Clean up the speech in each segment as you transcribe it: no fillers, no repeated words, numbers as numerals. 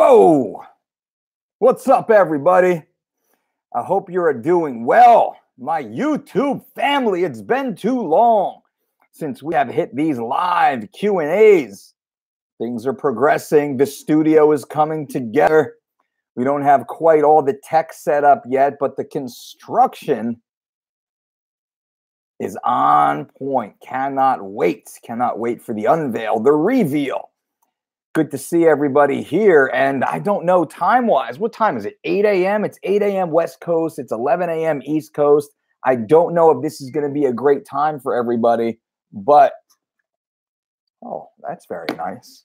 Whoa! What's up, everybody? I hope you're doing well. My YouTube family, it's been too long since we have hit these live Q&As. Things are progressing. The studio is coming together. We don't have quite all the tech set up yet, but the construction is on point. Cannot wait for the unveil, the reveal. Good to see everybody here. And I don't know time-wise. What time is it? 8 a.m.? It's 8 a.m. West Coast. It's 11 a.m. East Coast. I don't know if this is going to be a great time for everybody, but oh, that's very nice.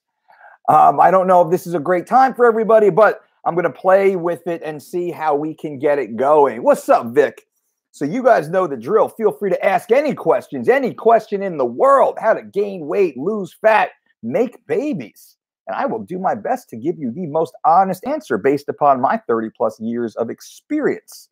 I don't know if this is a great time for everybody, but I'm going to play with it and see how we can get it going. What's up, Vic? So you guys know the drill. Feel free to ask any questions, any question in the world. How to gain weight, lose fat, make babies. And I will do my best to give you the most honest answer based upon my 30-plus years of experience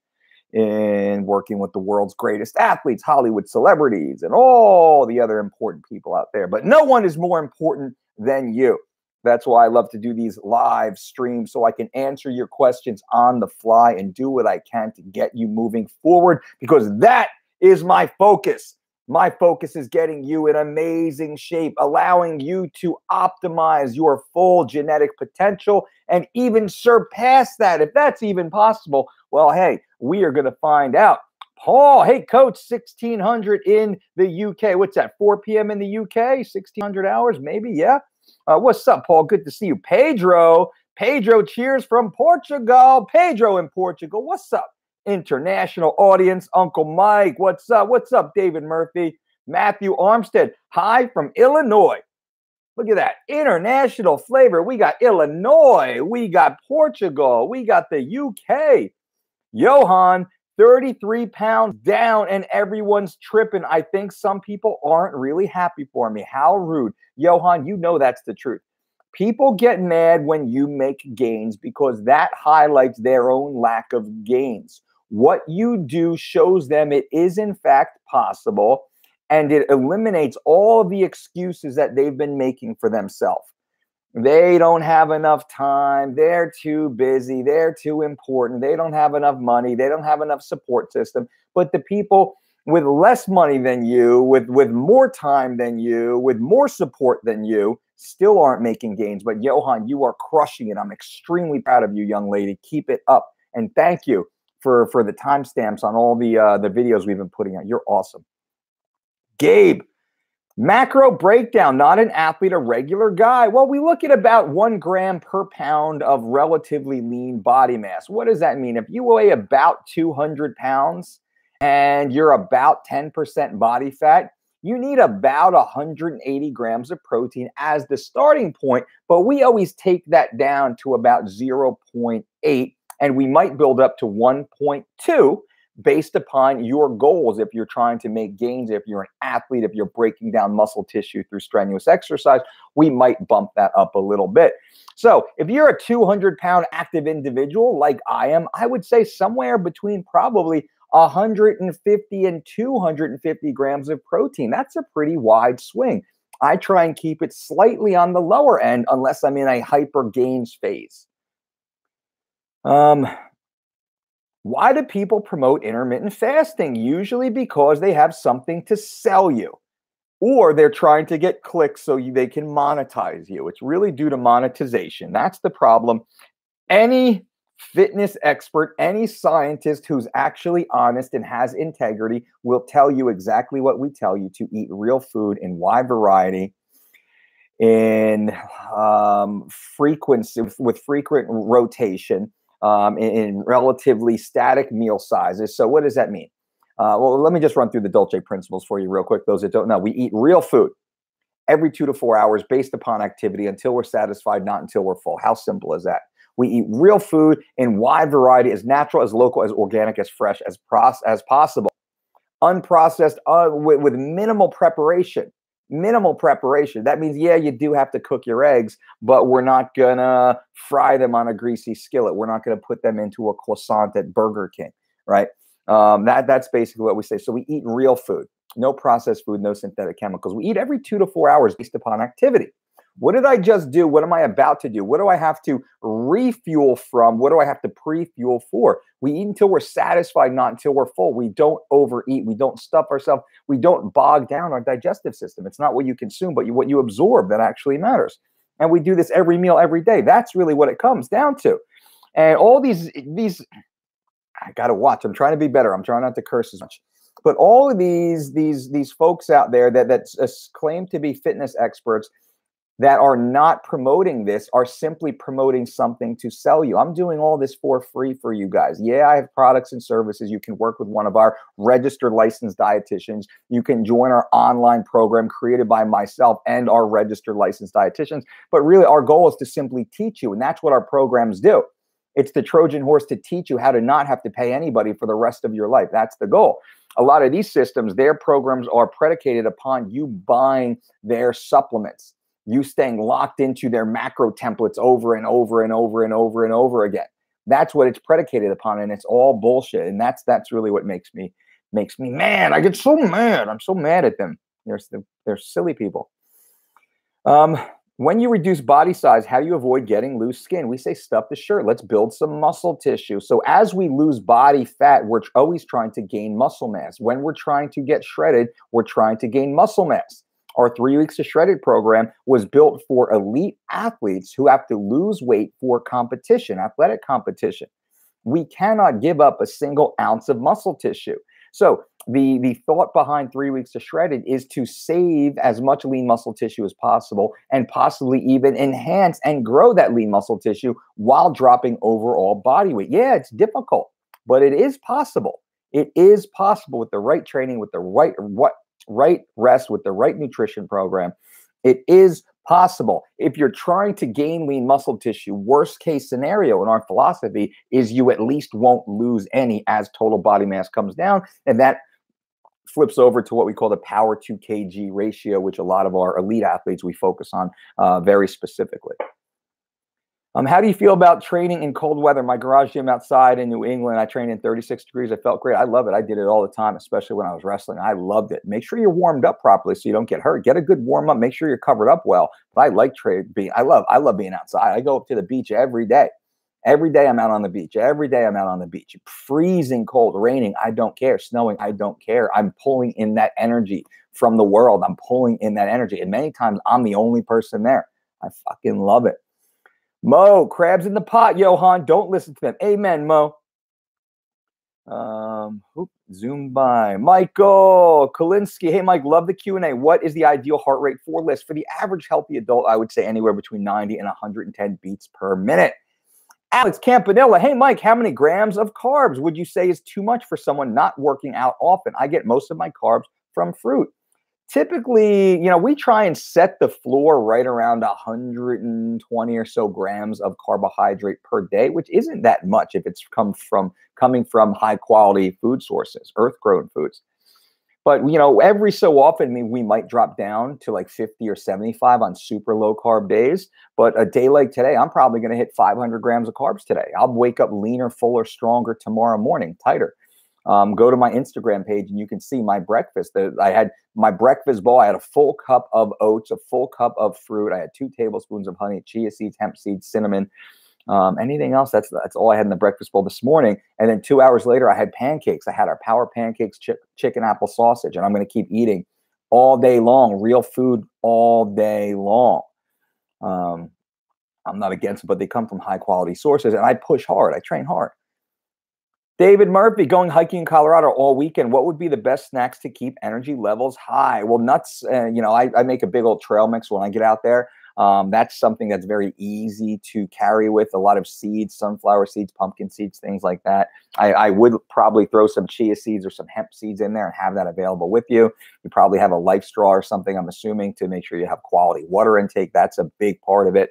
in working with the world's greatest athletes, Hollywood celebrities, and all the other important people out there. But no one is more important than you. That's why I love to do these live streams, so I can answer your questions on the fly and do what I can to get you moving forward, because that is my focus. My focus is getting you in amazing shape, allowing you to optimize your full genetic potential and even surpass that. If that's even possible, well, hey, we are going to find out. Paul, hey, coach, 1600 in the UK. What's that, 4 p.m. in the UK? 1600 hours, maybe, yeah? What's up, Paul? Good to see you. Pedro, cheers from Portugal. Pedro in Portugal, what's up? International audience, Uncle Mike, what's up? What's up, David Murphy? Matthew Armstead, hi from Illinois. Look at that, international flavor. We got Illinois, we got Portugal, we got the UK. Johan, 33 pounds down and everyone's tripping. I think some people aren't really happy for me. How rude. Johan, you know that's the truth. People get mad when you make gains because that highlights their own lack of gains. What you do shows them it is in fact possible, and it eliminates all the excuses that they've been making for themselves. They don't have enough time. They're too busy. They're too important. They don't have enough money. They don't have enough support system. But the people with less money than you, with more time than you, with more support than you, still aren't making gains. But Johan, you are crushing it. I'm extremely proud of you, young lady. Keep it up. And thank you for the timestamps on all the videos we've been putting out. You're awesome. Gabe, macro breakdown, not an athlete, a regular guy. Well, we look at about 1 gram per pound of relatively lean body mass. What does that mean? If you weigh about 200 pounds and you're about 10% body fat, you need about 180 grams of protein as the starting point, but we always take that down to about 0.8, and we might build up to 1.2 based upon your goals. If you're trying to make gains, if you're an athlete, if you're breaking down muscle tissue through strenuous exercise, we might bump that up a little bit. So if you're a 200-pound active individual like I am, I would say somewhere between probably 150 and 250 grams of protein. That's a pretty wide swing. I try and keep it slightly on the lower end unless I'm in a hyper gains phase. Why do people promote intermittent fasting? Usually because they have something to sell you, or they're trying to get clicks so they can monetize you. It's really due to monetization. That's the problem. Any fitness expert, any scientist who's actually honest and has integrity will tell you exactly what we tell you, to eat real food in wide variety, in frequency, with frequent rotation, in relatively static meal sizes. So what does that mean? Well, let me just run through the Dolce principles for you real quick. Those that don't know, we eat real food every 2 to 4 hours based upon activity until we're satisfied, not until we're full. How simple is that? We eat real food in wide variety, as natural, as local, as organic, as fresh as possible. Unprocessed, with minimal preparation. Minimal preparation. That means, yeah, you do have to cook your eggs, but we're not going to fry them on a greasy skillet. We're not going to put them into a croissant at Burger King, right? That's basically what we say. So we eat real food, no processed food, no synthetic chemicals. We eat every 2 to 4 hours based upon activity. What did I just do? What am I about to do? What do I have to refuel from? What do I have to pre-fuel for? We eat until we're satisfied, not until we're full. We don't overeat. We don't stuff ourselves. We don't bog down our digestive system. It's not what you consume, but what you absorb that actually matters. And we do this every meal, every day. That's really what it comes down to. And all these, I got to watch. I'm trying to be better. I'm trying not to curse as much. But all of these folks out there that claim to be fitness experts that are not promoting this are simply promoting something to sell you. I'm doing all this for free for you guys. Yeah, I have products and services. You can work with one of our registered licensed dietitians. You can join our online program created by myself and our registered licensed dietitians. But really, our goal is to simply teach you, and that's what our programs do. It's the Trojan horse to teach you how to not have to pay anybody for the rest of your life. That's the goal. A lot of these systems, their programs are predicated upon you buying their supplements, you staying locked into their macro templates over and over and over and over and over again. That's what it's predicated upon, and it's all bullshit. And that's really what makes me mad. I get so mad. I'm so mad at them. They're silly people. When you reduce body size, how do you avoid getting loose skin? We say stuff the shirt. Let's build some muscle tissue. So as we lose body fat, we're always trying to gain muscle mass. When we're trying to get shredded, we're trying to gain muscle mass. Our 3 weeks of shredded program was built for elite athletes who have to lose weight for competition, athletic competition. We cannot give up a single ounce of muscle tissue. So the thought behind 3 weeks of shredded is to save as much lean muscle tissue as possible and possibly even enhance and grow that lean muscle tissue while dropping overall body weight. Yeah, it's difficult, but it is possible. It is possible with the right training, with the right rest, with the right nutrition program. It is possible. If you're trying to gain lean muscle tissue, worst case scenario in our philosophy is you at least won't lose any as total body mass comes down. And that flips over to what we call the power to kg ratio, which a lot of our elite athletes we focus on very specifically. How do you feel about training in cold weather? My garage gym outside in New England, I trained in 36 degrees. I felt great. I love it. I did it all the time, especially when I was wrestling. I loved it. Make sure you're warmed up properly so you don't get hurt. Get a good warm up. Make sure you're covered up well. But I like I love being outside. I go up to the beach every day. Every day I'm out on the beach. Every day I'm out on the beach. Freezing cold, raining, I don't care. Snowing, I don't care. I'm pulling in that energy from the world. I'm pulling in that energy. And many times I'm the only person there. I fucking love it. Mo, crabs in the pot, Johan. Don't listen to them. Amen, Mo. Zoom by. Michael Kalinsky. Hey, Mike, love the Q&A. What is the ideal heart rate for list? For the average healthy adult, I would say anywhere between 90 and 110 beats per minute. Alex Campanella. Hey, Mike, how many grams of carbs would you say is too much for someone not working out often? I get most of my carbs from fruit. Typically, we try and set the floor right around 120 or so grams of carbohydrate per day, which isn't that much if it's coming from high quality food sources, earth grown foods. But, every so often we might drop down to like 50 or 75 on super low carb days. But a day like today, I'm probably going to hit 500 grams of carbs today. I'll wake up leaner, fuller, stronger tomorrow morning, tighter. Go to my Instagram page and you can see my breakfast. I had my breakfast bowl. I had a full cup of oats, a full cup of fruit. I had 2 tablespoons of honey, chia seeds, hemp seeds, cinnamon. Anything else? That's all I had in the breakfast bowl this morning. And then 2 hours later, I had pancakes. I had our Power Pancakes, chicken apple sausage, and I'm going to keep eating all day long, real food all day long. I'm not against it, but they come from high quality sources, and I push hard. I train hard. David Murphy, going hiking in Colorado all weekend. What would be the best snacks to keep energy levels high? Well, nuts, I make a big old trail mix when I get out there. That's something that's very easy to carry with a lot of seeds, sunflower seeds, pumpkin seeds, things like that. I would probably throw some chia seeds or some hemp seeds in there and have that available with you. You probably have a Life Straw or something, I'm assuming, to make sure you have quality water intake. That's a big part of it.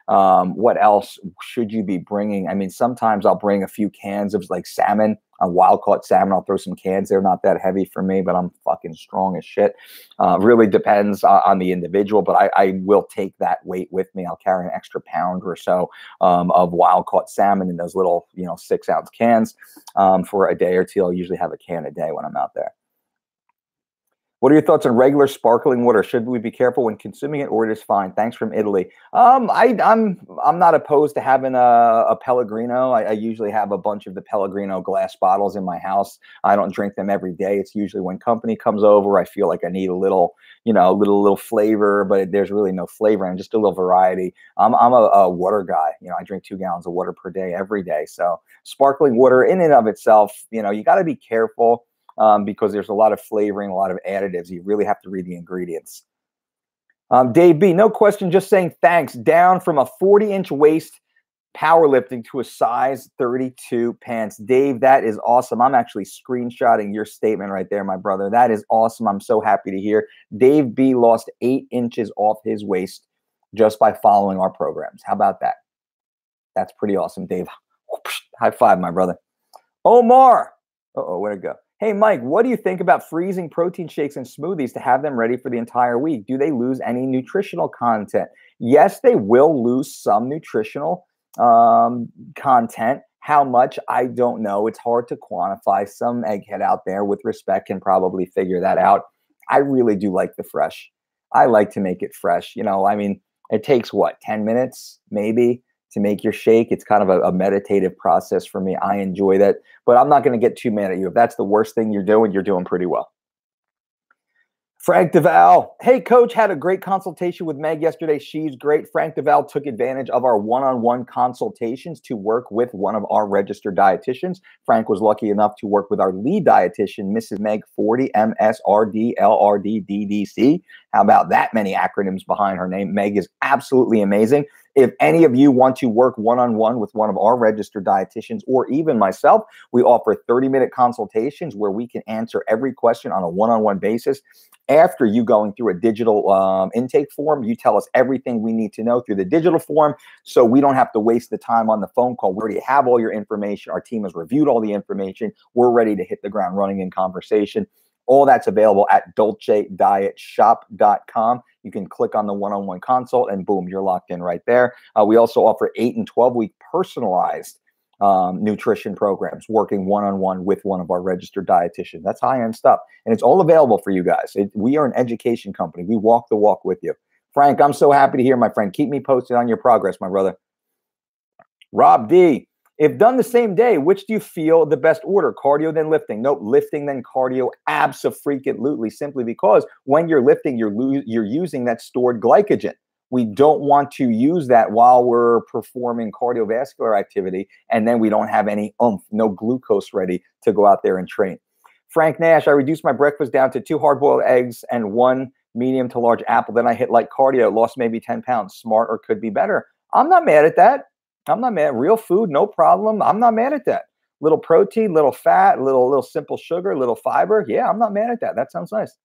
What else should you be bringing? I mean, sometimes I'll bring a few cans of like salmon, wild caught salmon. I'll throw some cans. They're not that heavy for me, but I'm fucking strong as shit. Really depends on the individual, but I will take that weight with me. I'll carry an extra pound or so of wild caught salmon in those little, 6-ounce cans for a day or two. I'll usually have a can a day when I'm out there. What are your thoughts on regular sparkling water? Should we be careful when consuming it, or it is fine? Thanks from Italy. I'm not opposed to having a Pellegrino. I usually have a bunch of the Pellegrino glass bottles in my house. I don't drink them every day. It's usually when company comes over, I feel like I need a little, little flavor, but there's really no flavor and just a little variety. I'm a water guy. I drink 2 gallons of water per day every day. So sparkling water in and of itself, you got to be careful. Because there's a lot of flavoring, a lot of additives. You really have to read the ingredients. Dave B, no question, just saying thanks. Down from a 40-inch waist powerlifting to a size 32 pants. Dave, that is awesome. I'm actually screenshotting your statement right there, my brother. That is awesome. I'm so happy to hear. Dave B lost 8 inches off his waist just by following our programs. How about that? That's pretty awesome, Dave. High five, my brother. Omar. Uh-oh, where'd it go? Hey, Mike, what do you think about freezing protein shakes and smoothies to have them ready for the entire week? Do they lose any nutritional content? Yes, they will lose some nutritional content. How much? I don't know. It's hard to quantify. Some egghead out there with respect can probably figure that out. I really do like the fresh. I like to make it fresh. It takes what, 10 minutes maybe to make your shake. It's kind of a meditative process for me. I enjoy that, but I'm not going to get too mad at you. If that's the worst thing you're doing pretty well. Frank DeVal. Hey, coach, had a great consultation with Meg yesterday. She's great. Frank DeVal took advantage of our one-on-one consultations to work with one of our registered dietitians. Frank was lucky enough to work with our lead dietitian, Mrs. Meg 40, MSRD, LRD, DDC. How about that many acronyms behind her name? Meg is absolutely amazing. If any of you want to work one-on-one with one of our registered dietitians or even myself, we offer 30-minute consultations where we can answer every question on a one-on-one basis. After you going through a digital intake form, you tell us everything we need to know through the digital form, so we don't have to waste the time on the phone call. We already have all your information. Our team has reviewed all the information. We're ready to hit the ground running in conversation. All that's available at dolcedietshop.com. You can click on the one-on-one consult and boom, you're locked in right there. We also offer 8 and 12-week personalized nutrition programs, working one-on-one with one of our registered dietitians. That's high-end stuff. And it's all available for you guys. We are an education company. We walk the walk with you. Frank, I'm so happy to hear, my friend. Keep me posted on your progress, my brother. Rob D, if done the same day, which do you feel the best order? Cardio, then lifting? Nope, lifting, then cardio, abso-freaking-lutely, simply because when you're lifting, you're using that stored glycogen. We don't want to use that while we're performing cardiovascular activity, and then we don't have any oomph, no glucose ready to go out there and train. Frank Nash, I reduced my breakfast down to 2 hard-boiled eggs and 1 medium to large apple. Then I hit light cardio, lost maybe 10 pounds. Smart or could be better. I'm not mad at that. I'm not mad. Real food, no problem. I'm not mad at that. Little protein, little fat, little simple sugar, little fiber. Yeah, I'm not mad at that. That sounds nice.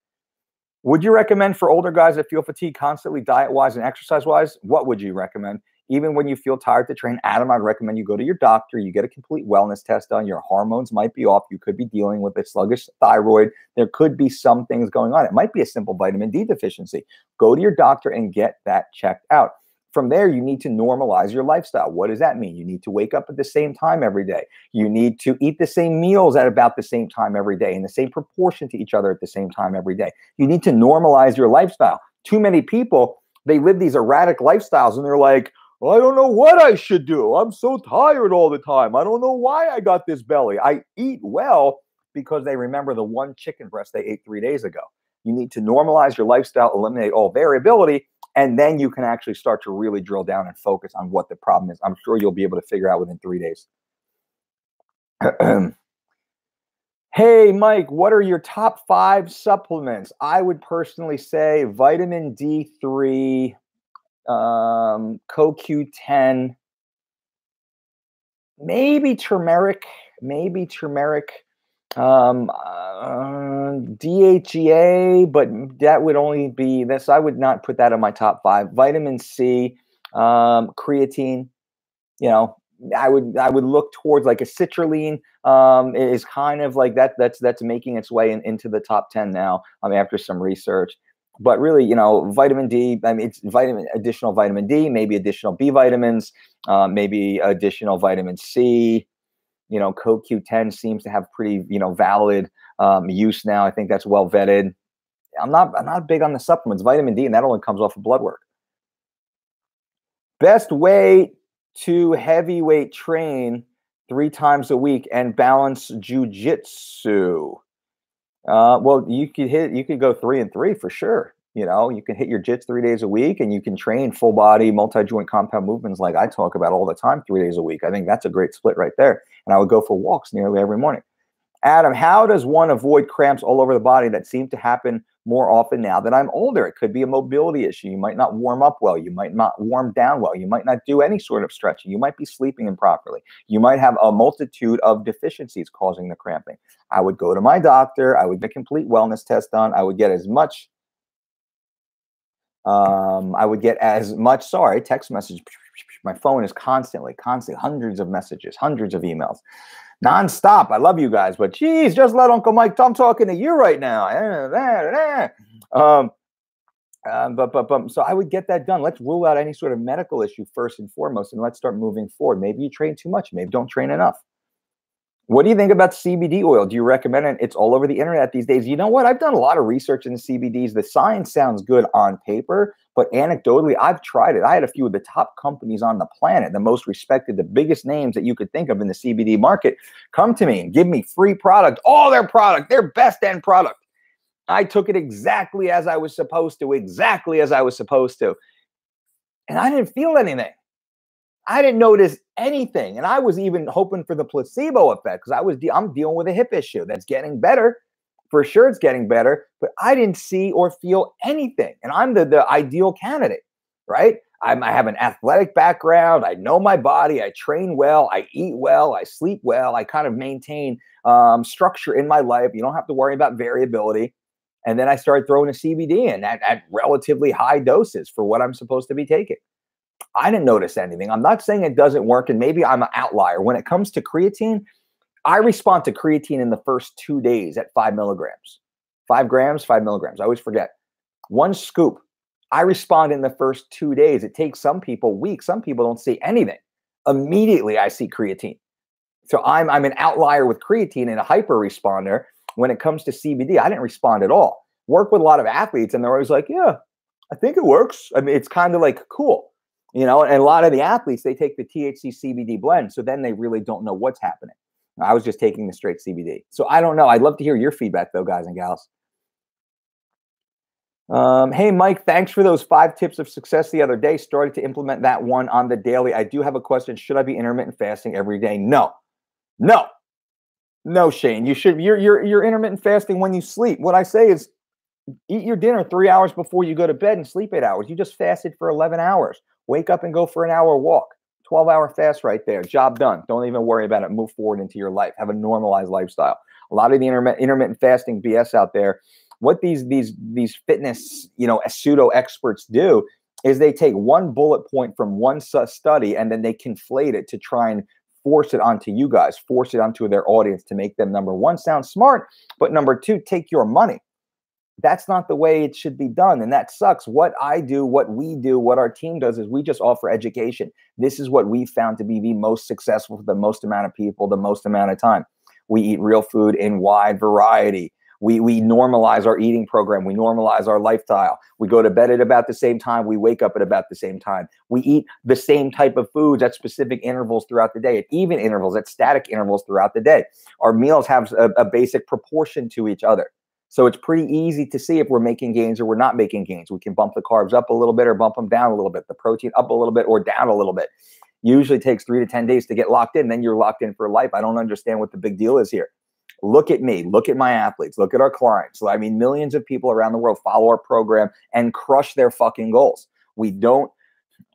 Would you recommend for older guys that feel fatigued constantly, diet-wise and exercise-wise? What would you recommend? Even when you feel tired to train, Adam, I'd recommend you go to your doctor. You get a complete wellness test done. Your hormones might be off. You could be dealing with a sluggish thyroid. There could be some things going on. It might be a simple vitamin D deficiency. Go to your doctor and get that checked out. From there, you need to normalize your lifestyle. What does that mean? You need to wake up at the same time every day. You need to eat the same meals at about the same time every day in the same proportion to each other at the same time every day. You need to normalize your lifestyle. Too many people, they live these erratic lifestyles and they're like, well, I don't know what I should do. I'm so tired all the time. I don't know why I got this belly. I eat well because they remember the one chicken breast they ate 3 days ago. You need to normalize your lifestyle, eliminate all variability, and then you can actually start to really drill down and focus on what the problem is. I'm sure you'll be able to figure out within 3 days. Hey, Mike, what are your top 5 supplements? I would personally say vitamin D3, CoQ10, maybe turmeric, DHEA, but that would only be this. I would not put that in my top 5. Vitamin C, creatine, I would look towards like a citrulline, is kind of like that. That's making its way into the top 10 now, after some research. But really, vitamin D, it's additional vitamin D, maybe additional B vitamins, maybe additional vitamin C. CoQ10 seems to have pretty, valid use now. I think that's well vetted. I'm not big on the supplements, vitamin D, and that only comes off of blood work. Best way to heavyweight train 3 times a week and balance jujitsu. Well, you could go 3 and 3 for sure. You can hit your jits 3 days a week, and you can train full body, multi-joint compound movements like I talk about all the time 3 days a week. I think that's a great split right there. And I would go for walks nearly every morning. Adam, how does one avoid cramps all over the body that seem to happen more often now that I'm older? It could be a mobility issue. You might not warm up well. You might not warm down well. You might not do any sort of stretching. You might be sleeping improperly. You might have a multitude of deficiencies causing the cramping. I would go to my doctor. I would get a complete wellness test done. I would get as much, sorry, text message. My phone is constantly, hundreds of messages, hundreds of emails. Nonstop. I love you guys, but geez, just let Uncle Mike. I'm talking to you right now. So I would get that done. Let's rule out any sort of medical issue first and foremost, and let's start moving forward. Maybe you train too much. Maybe don't train enough. What do you think about CBD oil? Do you recommend it? It's all over the internet these days. You know what? I've done a lot of research into CBDs. The science sounds good on paper, but anecdotally, I've tried it. I had a few of the top companies on the planet, the most respected, the biggest names that you could think of in the CBD market, come to me and give me free product, all their product, their best end product. I took it exactly as I was supposed to, And I didn't feel anything. I didn't notice anything. And I was even hoping for the placebo effect because I'm dealing with a hip issue that's getting better. For sure it's getting better, but I didn't see or feel anything. And I'm the ideal candidate, right? I have an athletic background. I know my body. I train well. I eat well. I sleep well. I kind of maintain structure in my life. You don't have to worry about variability. And then I started throwing a CBD in at relatively high doses for what I'm supposed to be taking. I didn't notice anything. I'm not saying it doesn't work, and maybe I'm an outlier. When it comes to creatine, I respond to creatine in the first 2 days at 5 milligrams. 5 grams, 5 milligrams. I always forget. 1 scoop. I respond in the first 2 days. It takes some people weeks. Some people don't see anything. Immediately, I see creatine. So I'm an outlier with creatine and a hyper responder. When it comes to CBD, I didn't respond at all. Work with a lot of athletes, and they're always like, yeah, I think it works. I mean, it's kind of like cool. And a lot of the athletes, they take the THC CBD blend. So then they really don't know what's happening. I was just taking the straight CBD. So I don't know. I'd love to hear your feedback though, guys and gals. Hey, Mike, thanks for those 5 tips of success the other day. Started to implement that one on the daily. I do have a question. Should I be intermittent fasting every day? No, Shane, you should, you're intermittent fasting when you sleep. What I say is eat your dinner 3 hours before you go to bed and sleep 8 hours. You just fasted for 11 hours. Wake up and go for an hour walk. 12-hour fast right there. Job done. Don't even worry about it. Move forward into your life. Have a normalized lifestyle. A lot of the intermittent fasting BS out there, what these fitness, pseudo experts do is they take one bullet point from one study and then they conflate it to try and force it onto you guys, force it onto their audience to make them, number one, sound smart, but number two, take your money. That's not the way it should be done. And that sucks. What I do, what we do, what our team does is we just offer education. This is what we found to be the most successful for the most amount of people, the most amount of time. We eat real food in wide variety. We normalize our eating program. We normalize our lifestyle. We go to bed at about the same time. We wake up at about the same time. We eat the same type of foods at specific intervals throughout the day, at even intervals, at static intervals throughout the day. Our meals have a basic proportion to each other. So it's pretty easy to see if we're making gains or we're not making gains. We can bump the carbs up a little bit or bump them down a little bit, the protein up a little bit or down a little bit. Usually takes 3 to 10 days to get locked in. Then you're locked in for life. I don't understand what the big deal is here. Look at me. Look at my athletes. Look at our clients. I mean, millions of people around the world follow our program and crush their fucking goals. We don't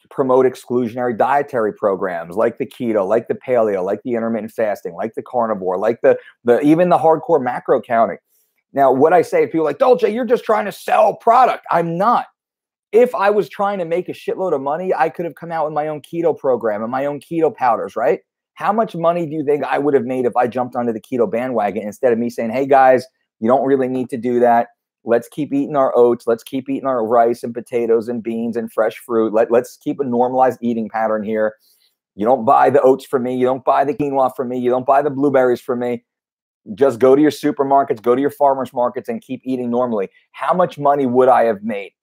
promote exclusionary dietary programs like the keto, like the paleo, like the intermittent fasting, like the carnivore, like the even the hardcore macro counting. Now, what I say, people are like, Dolce, you're just trying to sell product. I'm not. If I was trying to make a shitload of money, I could have come out with my own keto program and my own keto powders, right? How much money do you think I would have made if I jumped onto the keto bandwagon instead of me saying, hey, guys, you don't really need to do that. Let's keep eating our oats. Let's keep eating our rice and potatoes and beans and fresh fruit. Let's keep a normalized eating pattern here. You don't buy the oats from me. You don't buy the quinoa from me. You don't buy the blueberries from me. Just go to your supermarkets, go to your farmers markets, and keep eating normally. How much money would I have made?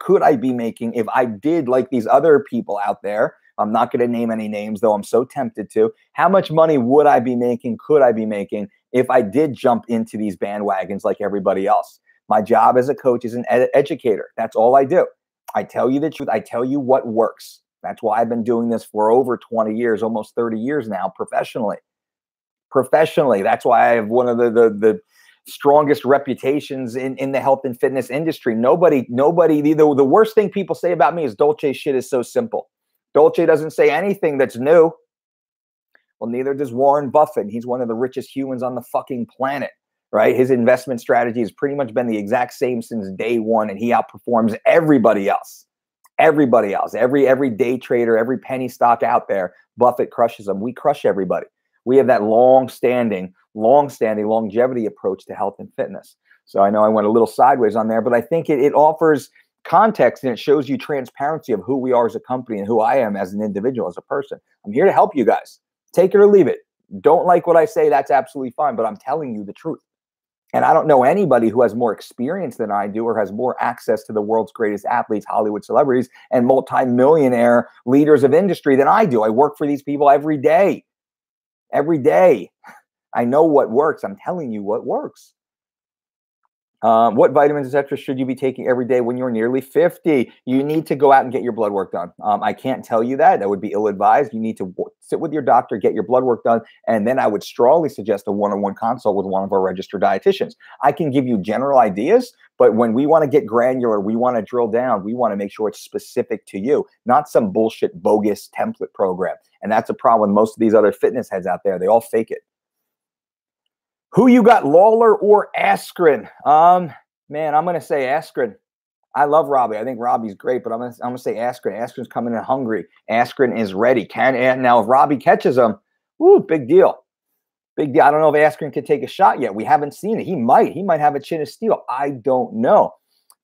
Could I be making if I did like these other people out there? I'm not going to name any names, though I'm so tempted to. How much money would I be making? Could I be making if I did jump into these bandwagons like everybody else? My job as a coach is an educator. That's all I do. I tell you the truth. I tell you what works. That's why I've been doing this for over 20 years, almost 30 years now, professionally. That's why I have one of the strongest reputations in the health and fitness industry. Nobody, the worst thing people say about me is Dolce shit is so simple. Dolce doesn't say anything that's new. Well, neither does Warren Buffett. He's one of the richest humans on the fucking planet, right? His investment strategy has pretty much been the exact same since day one, and he outperforms everybody else. Everybody else, every day trader, every penny stock out there, Buffett crushes them. We crush everybody. We have that long-standing longevity approach to health and fitness. So I know I went a little sideways on there, but I think it offers context, and it shows you transparency of who we are as a company and who I am as an individual, as a person. I'm here to help you guys. Take it or leave it. Don't like what I say, that's absolutely fine, but I'm telling you the truth. And I don't know anybody who has more experience than I do or has more access to the world's greatest athletes, Hollywood celebrities, and multi-millionaire leaders of industry than I do. I work for these people every day. Every day. I know what works. I'm telling you what works. What vitamins, etc., should you be taking every day when you're nearly 50? You need to go out and get your blood work done. I can't tell you that. That would be ill-advised. You need to sit with your doctor, get your blood work done, and then I would strongly suggest a one-on-one consult with one of our registered dietitians. I can give you general ideas, but when we want to get granular, we want to drill down, we want to make sure it's specific to you, not some bullshit, bogus template program. And that's a problem with most of these other fitness heads out there. They all fake it. Who you got, Lawler or Askren? Man, I'm going to say Askren. I love Robbie. I think Robbie's great, but I'm gonna say Askren. Askren's coming in hungry. Askren is ready. Now, if Robbie catches him, woo, big deal. Big deal. I don't know if Askren can take a shot yet. We haven't seen it. He might have a chin of steel. I don't know.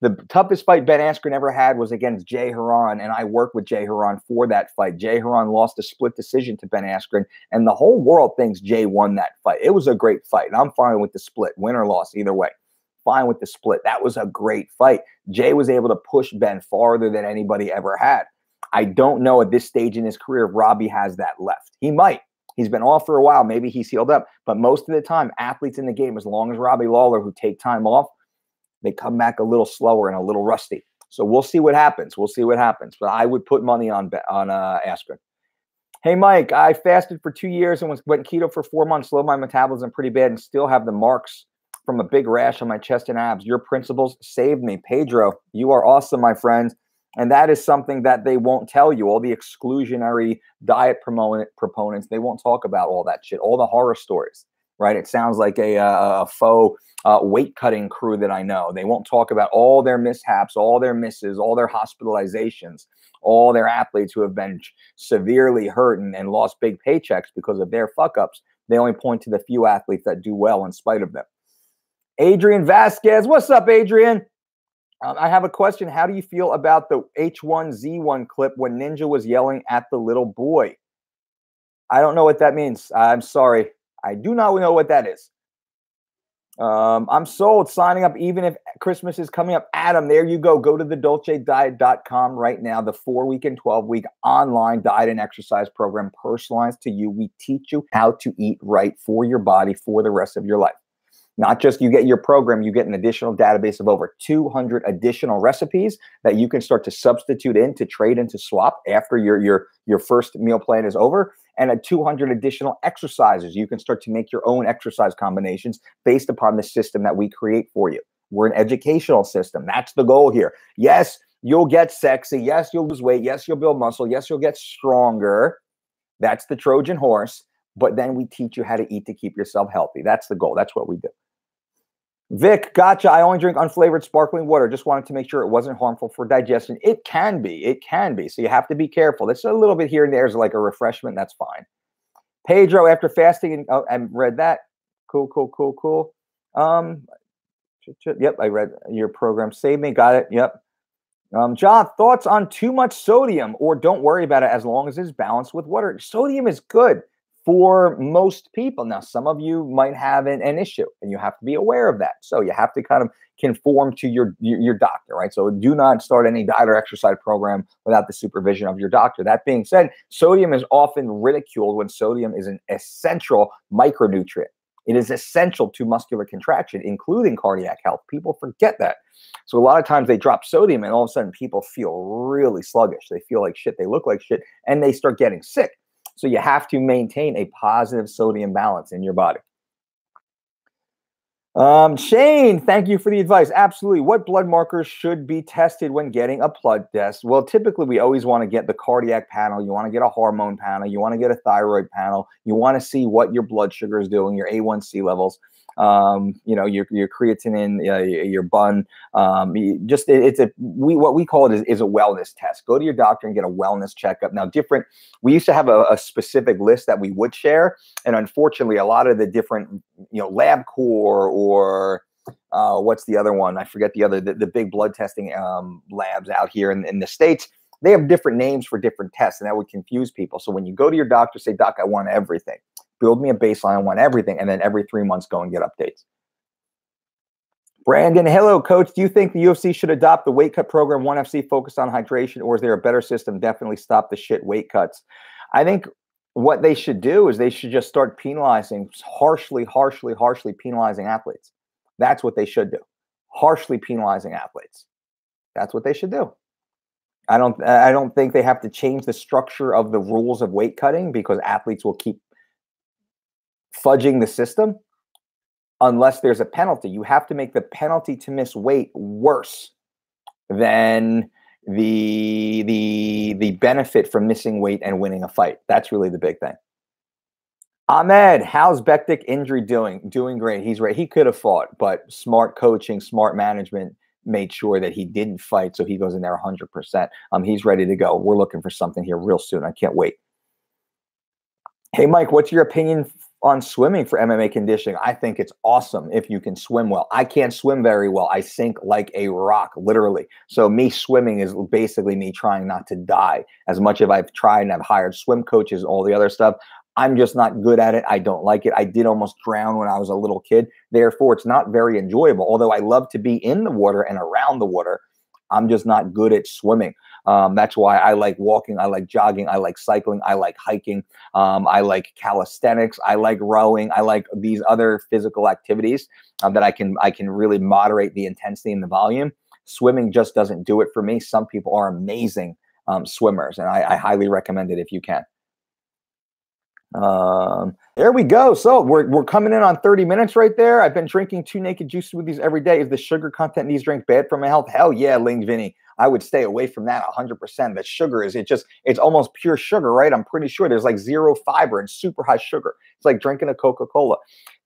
The toughest fight Ben Askren ever had was against Jay Haran, and I worked with Jay Haran for that fight. Jay Haran lost a split decision to Ben Askren, and the whole world thinks Jay won that fight. It was a great fight, and I'm fine with the split. Win or loss, either way. Fine with the split. That was a great fight. Jay was able to push Ben farther than anybody ever had. I don't know at this stage in his career if Robbie has that left. He might. He's been off for a while. Maybe he's healed up. But most of the time, athletes in the game, as long as Robbie Lawler, who take time off, they come back a little slower and a little rusty. So we'll see what happens. We'll see what happens. But I would put money on Askren. Hey, Mike, I fasted for 2 years and went keto for 4 months, slowed my metabolism pretty bad, and still have the marks from a big rash on my chest and abs. Your principles saved me. Pedro, you are awesome, my friend. And that is something that they won't tell you. All the exclusionary diet proponents, they won't talk about all that shit, all the horror stories, right? It sounds like a faux weight cutting crew that I know. They won't talk about all their mishaps, all their misses, all their hospitalizations, all their athletes who have been severely hurt and lost big paychecks because of their fuck-ups. They only point to the few athletes that do well in spite of them. Adrian Vasquez, what's up, Adrian? I have a question. How do you feel about the H1Z1 clip when Ninja was yelling at the little boy? I don't know what that means. I'm sorry. I do not know what that is. I'm sold. Signing up even if Christmas is coming up. Adam, there you go. Go to the DolceDiet.com right now. The 4-week and 12-week online diet and exercise program personalized to you. We teach you how to eat right for your body for the rest of your life. Not just you get your program, you get an additional database of over 200 additional recipes that you can start to substitute in, to trade and to swap after your first meal plan is over, and 200 additional exercises. You can start to make your own exercise combinations based upon the system that we create for you. We're an educational system. That's the goal here. Yes, you'll get sexy. Yes, you'll lose weight. Yes, you'll build muscle. Yes, you'll get stronger. That's the Trojan horse. But then we teach you how to eat to keep yourself healthy. That's the goal. That's what we do. Vic, gotcha. I only drink unflavored sparkling water. Just wanted to make sure it wasn't harmful for digestion. It can be. It can be. So you have to be careful. It's a little bit here and there is like a refreshment. That's fine. Pedro, after fasting, I read that. Cool. Yep, I read your program. Save me. Got it. Yep. John, thoughts on too much sodium, or don't worry about it as long as it's balanced with water. Sodium is good. for most people. Now, some of you might have an issue, and you have to be aware of that. So you have to kind of conform to your doctor, right? So do not start any diet or exercise program without the supervision of your doctor. That being said, sodium is often ridiculed when sodium is an essential micronutrient. It is essential to muscular contraction, including cardiac health. People forget that. So a lot of times they drop sodium and all of a sudden people feel really sluggish. They feel like shit, they look like shit, and they start getting sick. So you have to maintain a positive sodium balance in your body. Shane, thank you for the advice. Absolutely. What blood markers should be tested when getting a blood test? Well, typically we always want to get the cardiac panel. You want to get a hormone panel. You want to get a thyroid panel. You want to see what your blood sugar is doing, your A1C levels, your creatinine, your bun. What we call it is a wellness test. Go to your doctor and get a wellness checkup. Now, we used to have a specific list that we would share, and unfortunately, a lot of the different, LabCorp or what's the other one? I forget the big blood testing labs out here in the States. They have different names for different tests, and that would confuse people. So when you go to your doctor, say, "Doc, I want everything. Build me a baseline. I want everything." And then every 3 months, go and get updates. Brandon, hello, coach. Do you think the UFC should adopt the weight cut program 1FC focused on hydration, or is there a better system? Definitely stop the shit weight cuts. I think what they should do is they should just start penalizing, harshly penalizing athletes. That's what they should do. Harshly penalizing athletes. That's what they should do. I don't think they have to change the structure of the rules of weight cutting, because athletes will keep fudging the system unless there's a penalty. You have to make the penalty to miss weight worse than the benefit from missing weight and winning a fight. That's really the big thing. Ahmed, how's Bektik injury doing? Doing great. He's right. He could have fought, but smart coaching, smart management made sure that he didn't fight, so he goes in there 100%. He's ready to go. We're looking for something here real soon. I can't wait. Hey, Mike, what's your opinion on swimming for MMA conditioning? I think it's awesome if you can swim well. I can't swim very well. I sink like a rock, literally. So me swimming is basically me trying not to die. As much as I've tried and I've hired swim coaches, all the other stuff, I'm just not good at it. I don't like it. I did almost drown when I was a little kid. Therefore, it's not very enjoyable. Although I love to be in the water and around the water, I'm just not good at swimming. That's why I like walking. I like jogging. I like cycling. I like hiking. I like calisthenics. I like rowing. I like these other physical activities that I can really moderate the intensity and the volume. Swimming just doesn't do it for me. Some people are amazing swimmers, and I highly recommend it if you can. There we go. So we're coming in on 30 minutes right there. I've been drinking 2 naked juice smoothies every day. Is the sugar content in these drinks bad for my health? Hell yeah, Ling Vinny. I would stay away from that 100%. That sugar it's almost pure sugar, right? I'm pretty sure there's like 0 fiber and super high sugar. It's like drinking a Coca-Cola.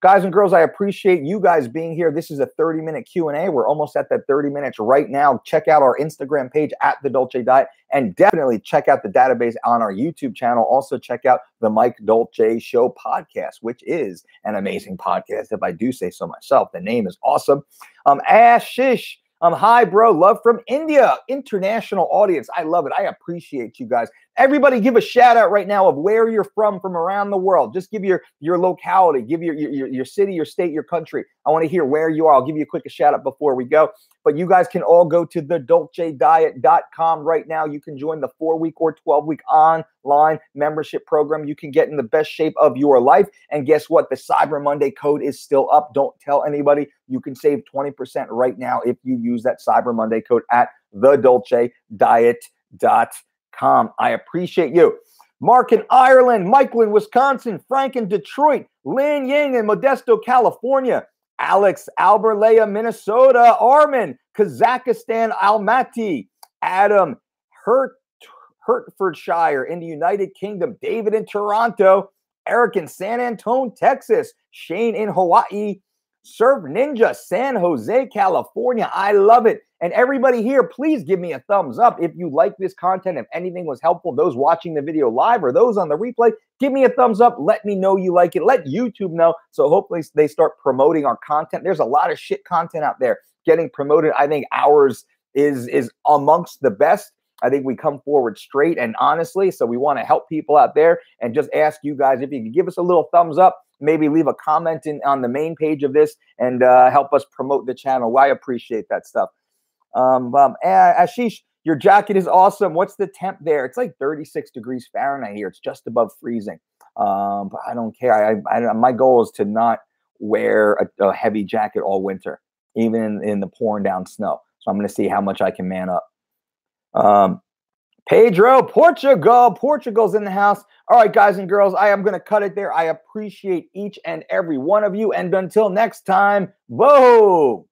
Guys and girls, I appreciate you guys being here. This is a 30-minute Q&A. We're almost at that 30 minutes right now. Check out our Instagram page at The Dolce Diet, and definitely check out the database on our YouTube channel. Also check out the Mike Dolce Show podcast, which is an amazing podcast, if I do say so myself. The name is awesome. Ashish. Hi, bro. Love from India. International audience. I love it. I appreciate you guys. Everybody give a shout out right now of where you're from around the world. Just give your locality, give your city, your state, your country. I want to hear where you are. I'll give you a quick shout out before we go. But you guys can all go to thedolcediet.com right now. You can join the 4-week or 12-week online membership program. You can get in the best shape of your life. And guess what? The Cyber Monday code is still up. Don't tell anybody. You can save 20% right now if you use that Cyber Monday code at thedolcediet.com. I appreciate you. Mark in Ireland, Michael in Wisconsin, Frank in Detroit, Lin Ying in Modesto, California, Alex, Alberlea, Minnesota, Armin, Kazakhstan, Almaty, Adam, Hertfordshire in the United Kingdom, David in Toronto, Eric in San Antonio, Texas, Shane in Hawaii, Surf Ninja, San Jose, California. I love it. And everybody here, please give me a thumbs up if you like this content. If anything was helpful, those watching the video live or those on the replay, give me a thumbs up. Let me know you like it. Let YouTube know. So hopefully they start promoting our content. There's a lot of shit content out there getting promoted. I think ours is amongst the best. I think we come forward straight and honestly. So we want to help people out there and just ask you guys if you could give us a little thumbs up, maybe leave a comment on the main page of this and help us promote the channel. Well, I appreciate that stuff. Ashish, your jacket is awesome. What's the temp there? It's like 36 degrees Fahrenheit here. It's just above freezing. But I don't care. My goal is to not wear a heavy jacket all winter, even in the pouring down snow. So I'm going to see how much I can man up. Pedro, Portugal's in the house. All right, guys and girls, I am going to cut it there. I appreciate each and every one of you. And until next time, boom.